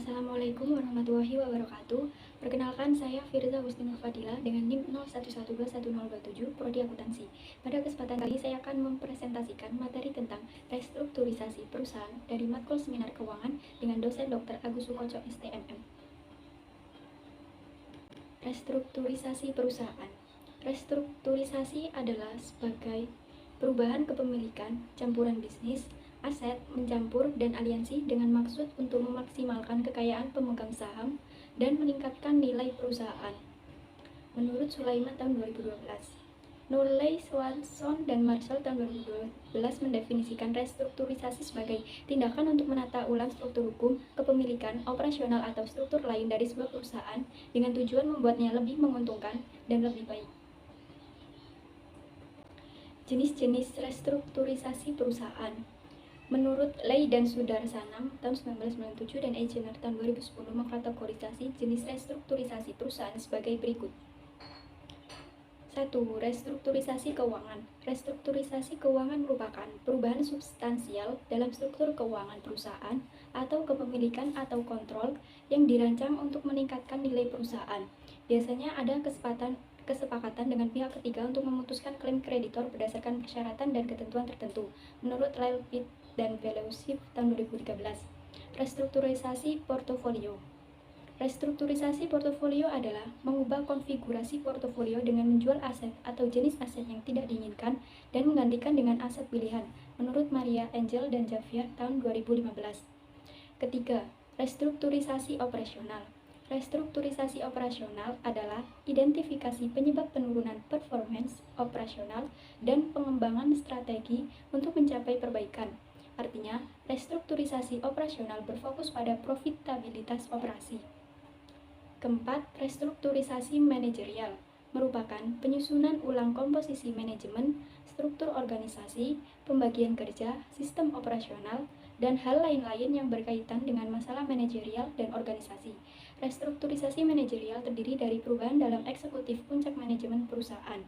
Assalamualaikum warahmatullahi wabarakatuh. Perkenalkan, saya Firza Husninul Fadila dengan NIM 01121027 Prodi Akuntansi. Pada kesempatan kali saya akan mempresentasikan materi tentang restrukturisasi perusahaan dari matkul seminar keuangan dengan dosen Dr. Agus Sukoco STMM. Restrukturisasi perusahaan. Restrukturisasi adalah sebagai perubahan kepemilikan, campuran bisnis, aset, mencampur, dan aliansi dengan maksud untuk memaksimalkan kekayaan pemegang saham dan meningkatkan nilai perusahaan. Menurut Sulaiman tahun 2012. Noley, Swanson, dan Marshall tahun 2012 mendefinisikan restrukturisasi sebagai tindakan untuk menata ulang struktur hukum, kepemilikan, operasional, atau struktur lain dari sebuah perusahaan dengan tujuan membuatnya lebih menguntungkan dan lebih baik. Jenis-jenis restrukturisasi perusahaan. Menurut Ley dan Sudarsanam tahun 1997 dan Egener tahun 2010 mengkategorisasi jenis restrukturisasi perusahaan sebagai berikut. 1. Restrukturisasi keuangan. Restrukturisasi keuangan merupakan perubahan substansial dalam struktur keuangan perusahaan atau kepemilikan atau kontrol yang dirancang untuk meningkatkan nilai perusahaan. Biasanya ada kesepakatan dengan pihak ketiga untuk memutuskan klaim kreditor berdasarkan persyaratan dan ketentuan tertentu. Menurut Lelpit dan Fellowship tahun 2013. Restrukturisasi portofolio. Restrukturisasi portofolio adalah mengubah konfigurasi portofolio dengan menjual aset atau jenis aset yang tidak diinginkan dan menggantikan dengan aset pilihan. Menurut Maria Angel dan Javier tahun 2015. Ketiga, restrukturisasi operasional. Restrukturisasi operasional adalah identifikasi penyebab penurunan performance operasional dan pengembangan strategi untuk mencapai perbaikan. Artinya, restrukturisasi operasional berfokus pada profitabilitas operasi. Keempat, restrukturisasi manajerial merupakan penyusunan ulang komposisi manajemen, struktur organisasi, pembagian kerja, sistem operasional, dan hal lain-lain yang berkaitan dengan masalah manajerial dan organisasi. Restrukturisasi manajerial terdiri dari perubahan dalam eksekutif puncak manajemen perusahaan.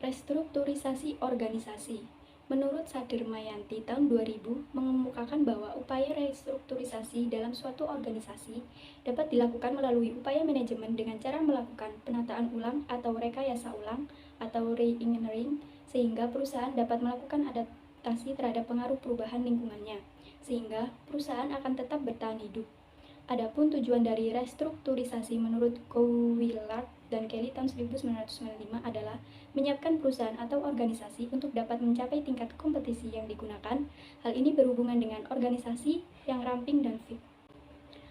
Restrukturisasi organisasi. Menurut Sadermayanti tahun 2000 mengemukakan bahwa upaya restrukturisasi dalam suatu organisasi dapat dilakukan melalui upaya manajemen dengan cara melakukan penataan ulang atau rekayasa ulang atau re-engineering sehingga perusahaan dapat melakukan adaptasi terhadap pengaruh perubahan lingkungannya sehingga perusahaan akan tetap bertahan hidup. Adapun tujuan dari restrukturisasi menurut Willard dan Kelly tahun 1995 adalah menyiapkan perusahaan atau organisasi untuk dapat mencapai tingkat kompetisi yang digunakan. Hal ini berhubungan dengan organisasi yang ramping dan fit.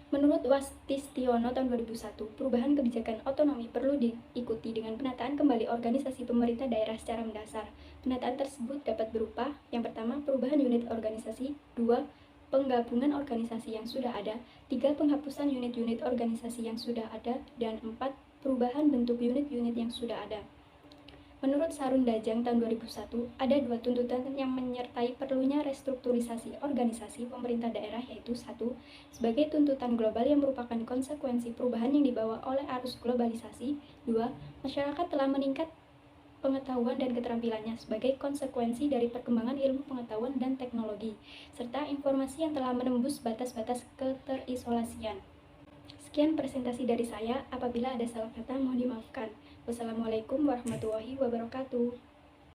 Menurut Wastistiono tahun 2001, perubahan kebijakan otonomi perlu diikuti dengan penataan kembali organisasi pemerintah daerah secara mendasar. Penataan tersebut dapat berupa, yang pertama, perubahan unit organisasi, 2. Penggabungan organisasi yang sudah ada, 3. Penghapusan unit-unit organisasi yang sudah ada, dan 4. Perubahan bentuk unit-unit yang sudah ada. Menurut Sarun Dajang tahun 2001, ada dua tuntutan yang menyertai perlunya restrukturisasi organisasi pemerintah daerah yaitu 1. Sebagai tuntutan global yang merupakan konsekuensi perubahan yang dibawa oleh arus globalisasi, 2. Masyarakat telah meningkat pengetahuan dan keterampilannya sebagai konsekuensi dari perkembangan ilmu pengetahuan dan teknologi, serta informasi yang telah menembus batas-batas keterisolasian. Sekian presentasi dari saya, apabila ada salah kata mohon dimaafkan. Wassalamualaikum warahmatullahi wabarakatuh.